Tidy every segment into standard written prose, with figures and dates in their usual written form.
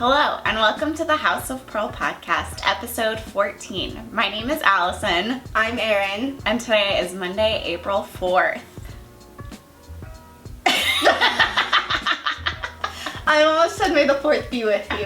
Hello, and welcome to the House of Purl podcast, episode 14. My name is Allison. I'm Erin. And today is Monday, April 4th. I almost said may the 4th be with you.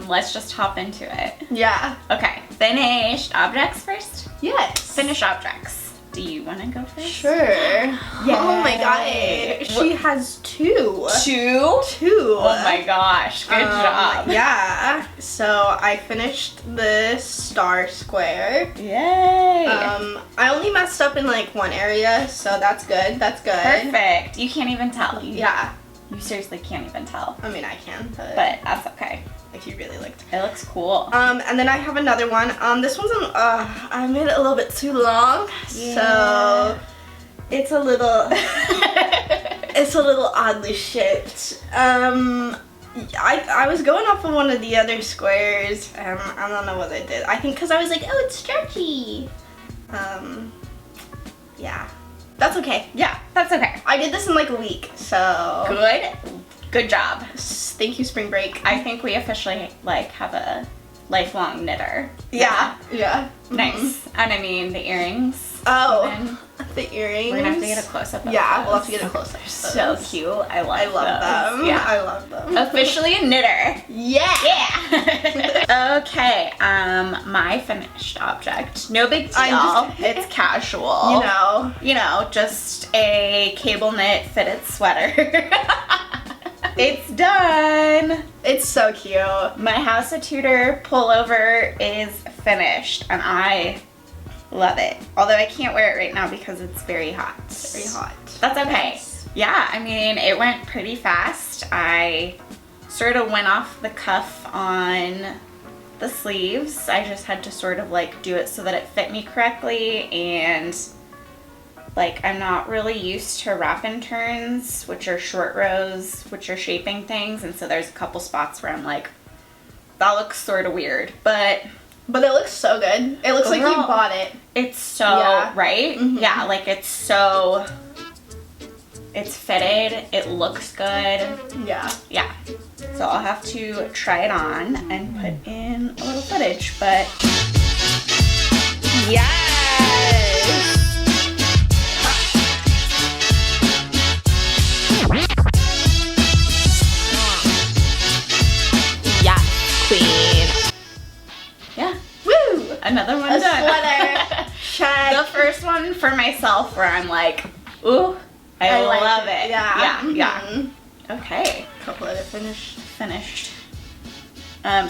Let's just hop into it. Yeah. Okay, finished objects first? Yes. Finished objects. Do you want to go first? Sure. Yeah. Oh my god. She has two. Two? Two. Oh my gosh, good job. Yeah. So I finished the star square. Yay. I only messed up in like one area, so that's good. That's good. Perfect. You can't even tell. Yeah. You seriously can't even tell. I mean, I can, but that's okay. if you really liked. It looks cool. And then I have another one. This one's I made it a little bit too long, so it's a little it's a little oddly shaped. I was going off of one of the other squares, and I don't know what I did. I think because I was like, oh, it's stretchy. Yeah. That's okay. Yeah, that's okay. I did this in like a week, so Good job. Thank you, spring break. I think we officially like have a lifelong knitter. Yeah. Yeah. Nice. And I mean the earrings. Oh, even. the earrings. We're gonna have to get a close up. Yeah, we'll have to get a close up. So cute. I love them. Yeah. I love them. Officially a knitter. Yeah. Yeah. Okay. My finished object. No big deal. It's casual. You know, just a cable knit fitted sweater. It's done. It's so cute. My House of Purl pullover is finished, and I love it. Although I can't wear it right now because it's very hot. Very hot. That's okay. Yes. Yeah, I mean, it went pretty fast. I sort of went off the cuff on the sleeves. I just had to sort of like do it so that it fit me correctly, and like I'm not really used to wrap and turns, which are short rows, which are shaping things, and so there's a couple spots where I'm like, that looks sort of weird, but it looks so good. It looks like you bought it. It's so right. Mm-hmm. Yeah, like it's fitted. It looks good. Yeah. Yeah. So I'll have to try it on and put in a little footage, but Yes. yeah, Woo! another one A done. sweater. Check. The first one for myself where I'm like, ooh, I like love it. Yeah. Yeah. Okay. Couple other finished.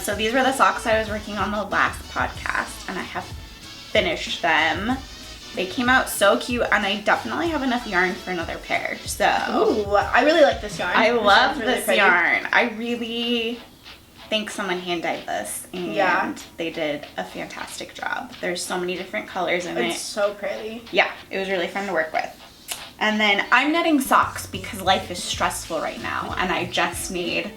So these were the socks I was working on the last podcast, and I have finished them. They came out so cute, and I definitely have enough yarn for another pair. So Ooh, I really like this yarn. I love really this pretty. yarn. I really think someone hand dyed this, and they did a fantastic job. There's so many different colors in it. It's so pretty. Yeah, it was really fun to work with. And then I'm knitting socks because life is stressful right now, and I just need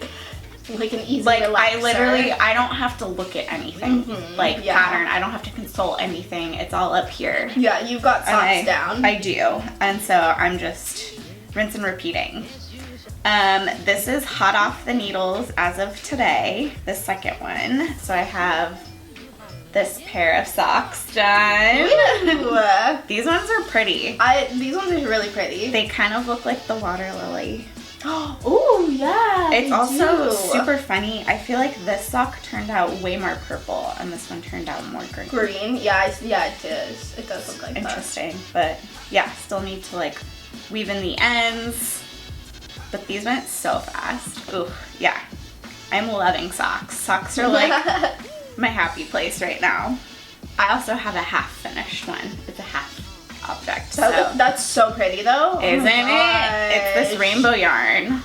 like an easy relaxer. I don't have to look at anything pattern. I don't have to consult anything. It's all up here. Yeah, you've got socks down. I do, and so I'm just rinse and repeating. This is hot off the needles as of today, the second one. So I have this pair of socks done. Ooh. These ones are pretty. These ones are really pretty. They kind of look like the water lily. Oh yeah. It's also super funny. I feel like this sock turned out way more purple, and this one turned out more green. Green? Yeah, it is. It does look like interesting, but yeah, still need to like weave in the ends. But these went so fast. Ooh, yeah. I'm loving socks. Socks are like my happy place right now. I also have a half finished one. It's a half object. That's so pretty though. Isn't it? It's this rainbow yarn.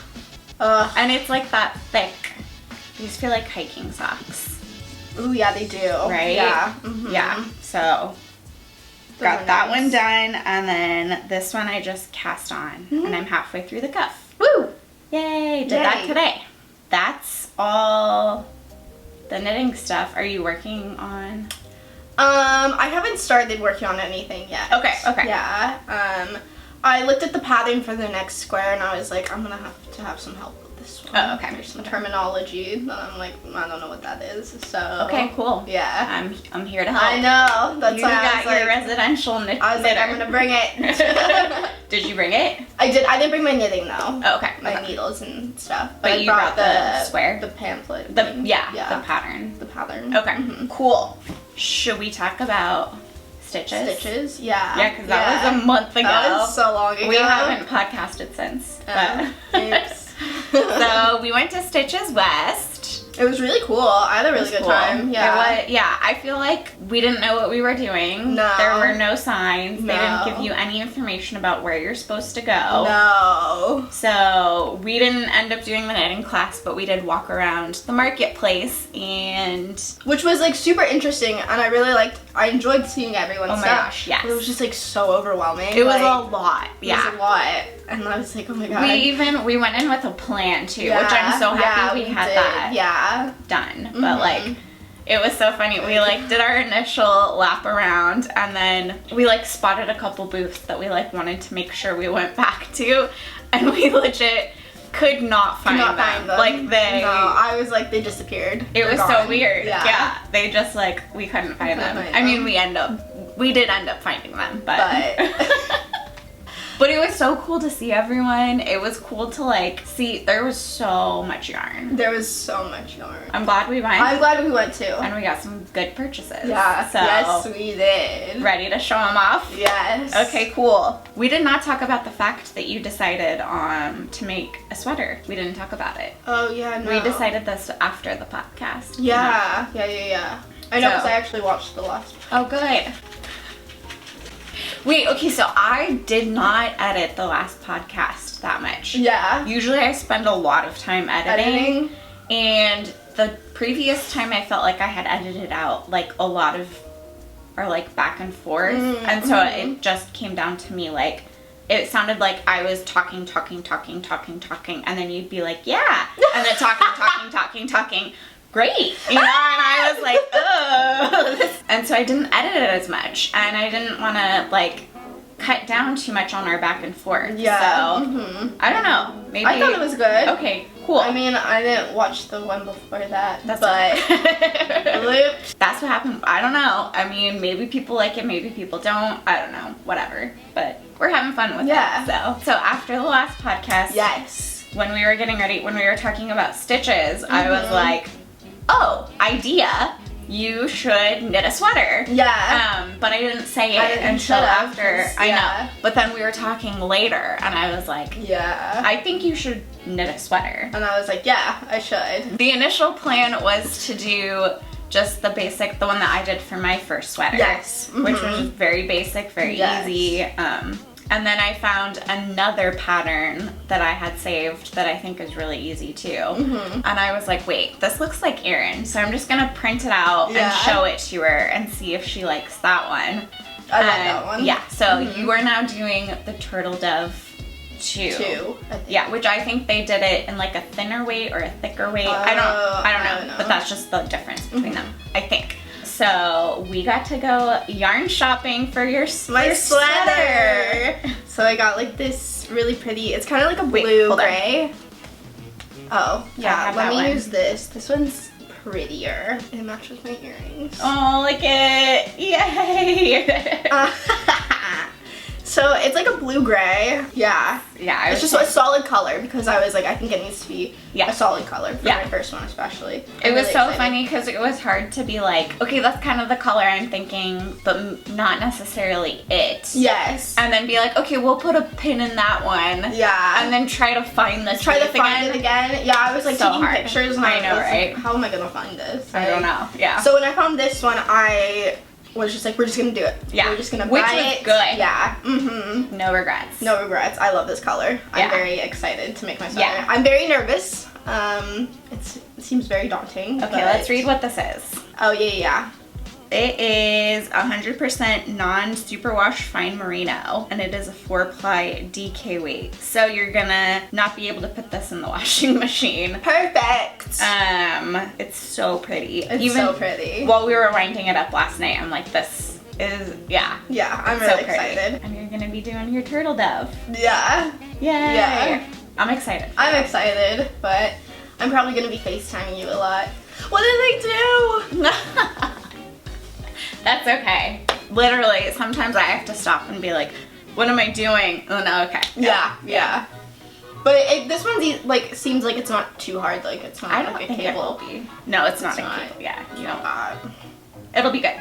And it's like that thick. These feel like hiking socks. Ooh, yeah, they do. Right? Yeah. Mm-hmm. Yeah. So got that one done, and then this one I just cast on, and I'm halfway through the cuff. Woo! Yay! Did that today. That's all the knitting stuff. Are you working on? I haven't started working on anything yet. Okay. Yeah. I looked at the pattern for the next square, and I was like, I'm gonna have to have some help with this one. Oh, okay. There's some terminology that I'm like, I don't know what that is. So okay, cool. Yeah. I'm here to help. I know. That's you why got I was your like, residential knitter. I was like, I'm gonna bring it. Did you bring it? I didn't bring my knitting though. Oh, okay. My needles and stuff. But you brought the square? The pamphlet. The thing. the pattern. The pattern. Okay, cool. Should we talk about Stiches? Stitches, yeah. Yeah, because that was a month ago. That was so long ago. We haven't podcasted since. Oops. So we went to Stiches West. It was really cool. I had a really good time. Yeah. I feel like we didn't know what we were doing. No. There were no signs. No. They didn't give you any information about where you're supposed to go. No. So we didn't end up doing the knitting class, but we did walk around the marketplace and... Which was like super interesting, and I enjoyed seeing everyone's Oh my stuff. gosh, yes. It was just like so overwhelming. It was like, a lot. Yeah. It was a lot. And I was like, oh my god. We went in with a plan too, which I'm so happy we had did. that done. But like, it was so funny. We like did our initial lap around, and then we like spotted a couple booths that we like wanted to make sure we went back to, and we legit could not find them. Like they. No, I was like, they disappeared. It was so weird. Yeah. They just like we couldn't find them. I mean, we did end up finding them, but. But it was so cool to see everyone. It was cool to like see, there was so much yarn. There was so much yarn. I'm glad we went. I'm glad we went too. And we got some good purchases. Yeah, so yes we did. Ready to show them off? Yes. Okay, cool. We did not talk about the fact that you decided to make a sweater. We didn't talk about it. Oh yeah, no. We decided this after the podcast. Yeah, yeah. I know because I actually watched the last one. Oh, good. Wait, okay, so I did not edit the last podcast that much. Yeah. Usually I spend a lot of time editing. And the previous time I felt like I had edited out like a lot of, or like back and forth. And so it just came down to me like, it sounded like I was talking. And then you'd be like, yeah. And then talking. Great, you know, and I was like, ugh. And so I didn't edit it as much, and I didn't want to like cut down too much on our back and forth. Yeah. So I don't know. Maybe I thought it was good. Okay, cool. I mean, I didn't watch the one before that, but that's what happened. I don't know. I mean, maybe people like it, maybe people don't. I don't know. Whatever. But we're having fun with it. So after the last podcast, yes, when we were getting ready, when we were talking about Stiches, I was like, oh, idea, you should knit a sweater. Yeah. But I didn't say it until after. I know. But then we were talking later, and I was like, yeah, I think you should knit a sweater. And I was like, yeah, I should. The initial plan was to do just the basic, the one that I did for my first sweater. Yes. Which was very basic, very easy. And then I found another pattern that I had saved that I think is really easy too. And I was like, wait, this looks like Erin. So I'm just gonna print it out and show it to her and see if she likes that one. I love that one. Yeah, so you are now doing the Turtle Dove 2. I think. Yeah, which I think they did it in like a thinner weight or a thicker weight. I don't know, but that's just the difference between them, I think. So we got to go yarn shopping for your sweater. So I got like this really pretty, it's kind of like a blue gray. Oh, yeah, let me use this. This one's prettier. It matches my earrings. Oh, look it. Yay. So it's like a blue gray. Yeah. Yeah. It's just a solid color because I was like, I think it needs to be a solid color for my first one especially. It was so funny because it was hard to be like, okay, that's kind of the color I'm thinking, but not necessarily it. Yes. And then be like, okay, we'll put a pin in that one. Yeah. And then try to find this. Try to find it again. Yeah, I was like taking pictures and I know, right? Like, how am I gonna find this? I don't know. Yeah. So when I found this one, I was just like, we're just gonna do it. Yeah. We're just gonna buy it. Which was good. Yeah. No regrets. No regrets. I love this color. I'm very excited to make my sweater. Yeah. I'm very nervous. It seems very daunting. Okay, let's read what this is. Oh, yeah. It is 100% non-superwash fine merino, and it is a 4-ply DK weight. So you're gonna not be able to put this in the washing machine. Perfect. It's so pretty. It's so pretty. While we were winding it up last night, I'm like, this is, Yeah, I'm really excited. And you're gonna be doing your turtle dove. Yeah. Yay. Yeah. I'm excited. I'm excited, but I'm probably gonna be FaceTiming you a lot. What did I do? That's okay. Literally, sometimes I have to stop and be like, what am I doing? Oh no, okay. Yeah. But this one like seems like it's not too hard. Like it's not I don't like a think cable. it will be. No, it's not a cable. Yeah, it'll be good.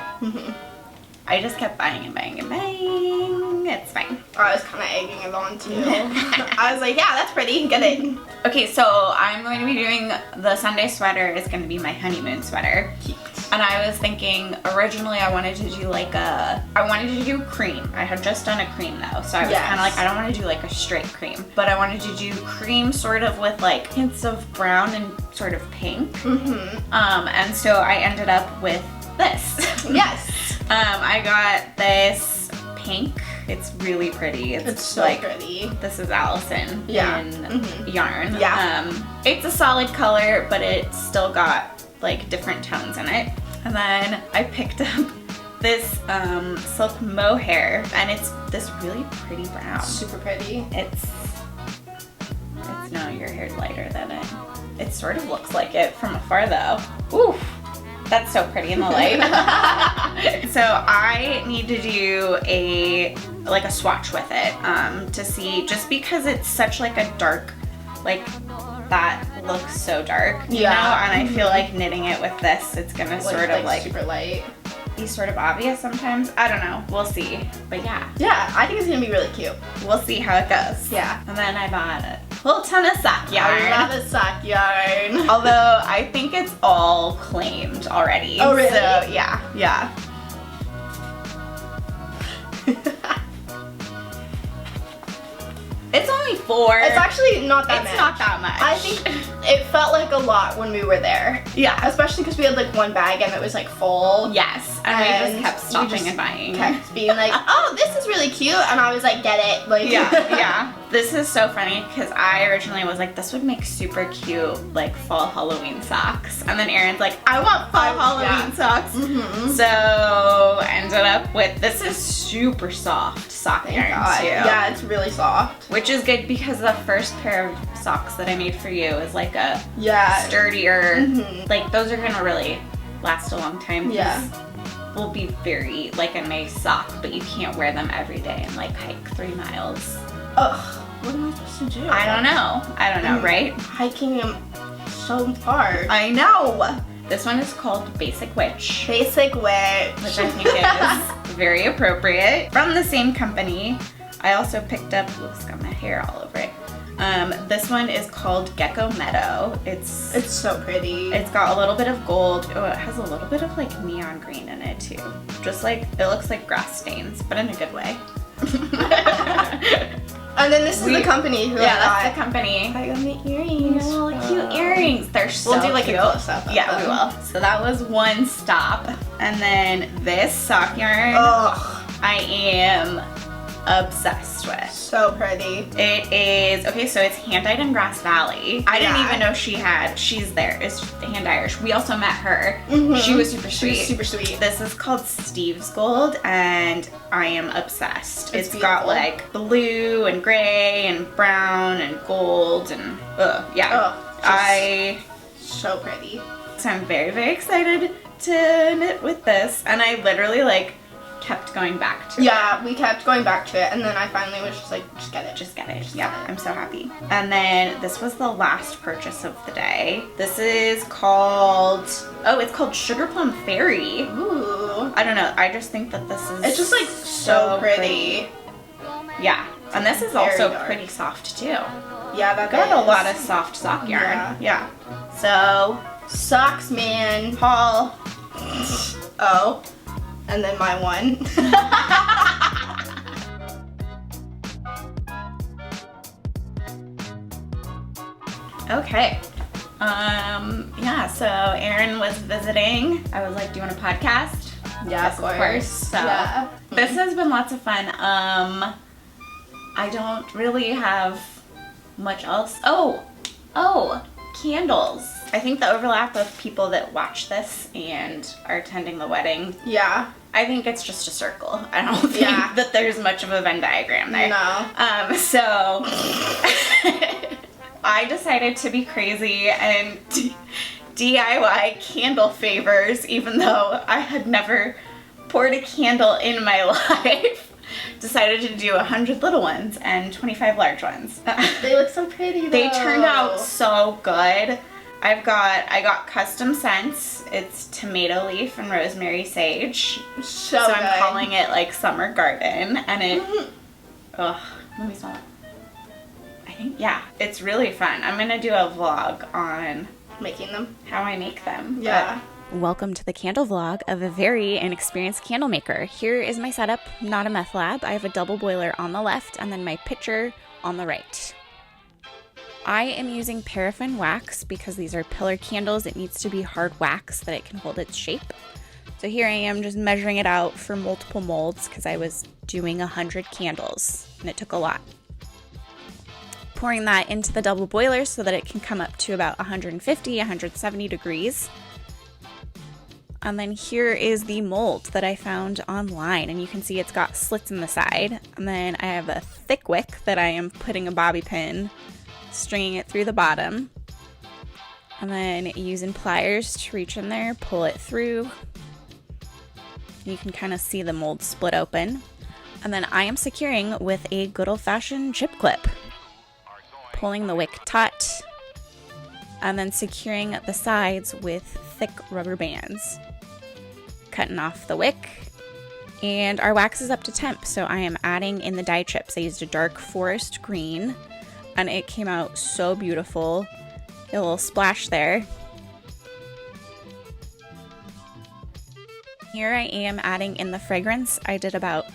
I just kept buying and buying and buying. It's fine. I was kind of egging it on too. I was like, yeah, that's pretty. Get it. Okay, so I'm going to be doing the Sunday sweater is going to be my honeymoon sweater. Cute. And I was thinking, originally I wanted to do like I wanted to do cream. I had just done a cream though, so I was kind of like, I don't want to do like a straight cream. But I wanted to do cream sort of with like hints of brown and sort of pink. And so I ended up with this. Yes. I got this pink. It's really pretty. It's so like, pretty. This is Allison in yarn. Yeah. It's a solid color, but it's still got like different tones in it. And then I picked up this silk mohair, and it's this really pretty brown. Super pretty. It's no, your hair's lighter than it. It sort of looks like it from afar though. Ooh. That's so pretty in the light. So I need to do a swatch with it to see, just because it's such like a dark, like that looks so dark, you know? And I feel like knitting it with this, it's gonna sort of like super light. Be sort of obvious sometimes. I don't know. We'll see. But yeah. Yeah, I think it's gonna be really cute. We'll see how it goes. Yeah. And then I bought a whole ton of sock yarn. I love a sock yarn. Although I think it's all claimed already. Oh, really? So yeah. It's only 4. It's actually not that much. It's not that much. I think it felt like a lot when we were there. Yeah. Especially because we had like one bag and it was like full. Yes. And we just kept stopping and buying. Kept being like, oh, this is really cute. And I was like, get it. Like, yeah. This is so funny because I originally was like, this would make super cute like fall Halloween socks. And then Erin's like, I want fall Halloween socks. So I ended up with, this is super soft sock yarn too. Yeah, it's really soft. Which is good because the first pair of socks that I made for you is like a sturdier, like those are gonna really last a long time. Yeah. Will be very like a nice sock, but you can't wear them every day and like hike 3 miles. Ugh, what am I supposed to do? I don't know, right? Hiking so hard. I know. This one is called Basic Witch. Basic Witch. Which I think is very appropriate. From the same company, I also picked up, oops, got my hair all over it. This one is called Gecko Meadow. It's so pretty. It's got a little bit of gold. Oh, it has a little bit of like neon green in it too. Just like, it looks like grass stains, but in a good way. And then this is the company who that's the company. I got the earrings. Oh, cute earrings. They're so We'll do like cute. a close up. Yeah, we will. So that was one stop. And then this sock yarn, I am obsessed with. So pretty. It is, okay, so it's hand-dyed in Grass Valley. I didn't even know she's there. It's hand Irish. We also met her. She was super sweet. She was super sweet. This is called Steve's Gold, and I am obsessed. It's beautiful. got like blue and gray and brown and gold and so pretty. So I'm very, very excited to knit with this, and I literally like kept going back to it. Yeah, we kept going back to it, and then I finally was just like, just get it. Just get it. I'm so happy. And then this was the last purchase of the day. This is called, it's called Sugar Plum Fairy. Ooh. I don't know, I just think that this is, it's just like so pretty. Yeah, and this is also pretty soft too. Yeah, that got a lot of soft sock yarn. Yeah. So, socks, man. haul. Oh. And then my one. Okay. Yeah, so Erin was visiting. I was like, do you want a podcast? Yeah, yes, of course. So this has been lots of fun. I don't really have much else. Oh, candles. I think the overlap of people that watch this and are attending the wedding. Yeah. I think it's just a circle. I don't think that there's much of a Venn diagram there. No. So I decided to be crazy and DIY candle favors, even though I had never poured a candle in my life. Decided to do 100 little ones and 25 large ones. They look so pretty though. They turned out so good. I got custom scents. It's tomato leaf and rosemary sage. So I'm calling it like summer garden, and it, let me smell it. I think, yeah, it's really fun. I'm gonna do a vlog on making them, how I make them. Yeah. Welcome to the candle vlog of a very inexperienced candle maker. Here is my setup, not a meth lab. I have a double boiler on the left and then my pitcher on the right. I am using paraffin wax because these are pillar candles. It needs to be hard wax that it can hold its shape. So here I am just measuring it out for multiple molds because I was doing 100 candles and it took a lot. Pouring that into the double boiler so that it can come up to about 150, 170 degrees. And then here is the mold that I found online, and you can see it's got slits in the side. And then I have a thick wick that I am putting a bobby pin, stringing it through the bottom. And then using pliers to reach in there, pull it through. You can kind of see the mold split open. And then I am securing with a good old-fashioned chip clip. Pulling the wick taut, and then securing the sides with thick rubber bands. Cutting off the wick, and our wax is up to temp, so I am adding in the dye chips. I used a dark forest green, and it came out so beautiful. A little splash there. Here I am adding in the fragrance. I did about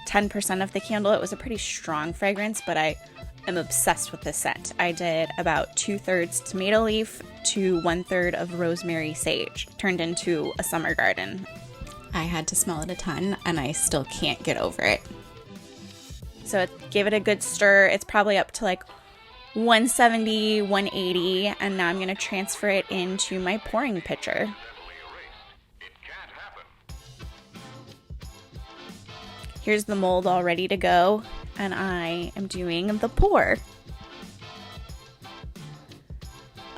10% of the candle. It was a pretty strong fragrance, but I am obsessed with this scent. I did about 2/3 tomato leaf to 1/3 of rosemary sage. Turned into a summer garden. I had to smell it a ton and I still can't get over it. So give it a good stir. It's probably up to like 170, 180, and now I'm going to transfer it into my pouring pitcher. Here's the mold all ready to go, and I am doing the pour.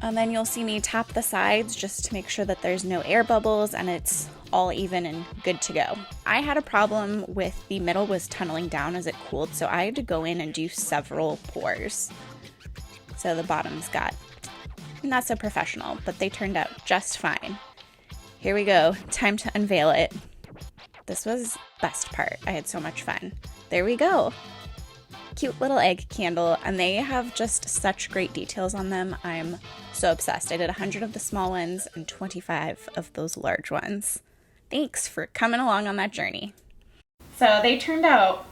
And then you'll see me tap the sides just to make sure that there's no air bubbles and it's all even and good to go. I had a problem with the middle was tunneling down as it cooled, so I had to go in and do several pours. So the bottoms got not so professional, but they turned out just fine. Here we go, time to unveil it. This was the best part. I had so much fun. There we go. Cute little egg candle, and they have just such great details on them. I'm so obsessed. I did 100 of the small ones and 25 of those large ones. Thanks for coming along on that journey. So they turned out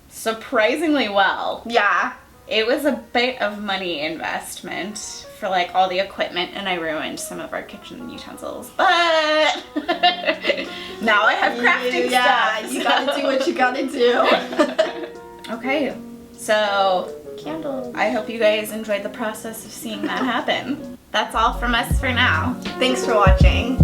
surprisingly well. Yeah. It was a bit of money investment for like all the equipment, and I ruined some of our kitchen utensils, but now I have crafting stuff. Yeah, you gotta do what you gotta do. Okay, so Candles. I hope you guys enjoyed the process of seeing that happen. That's all from us for now. Thanks for watching.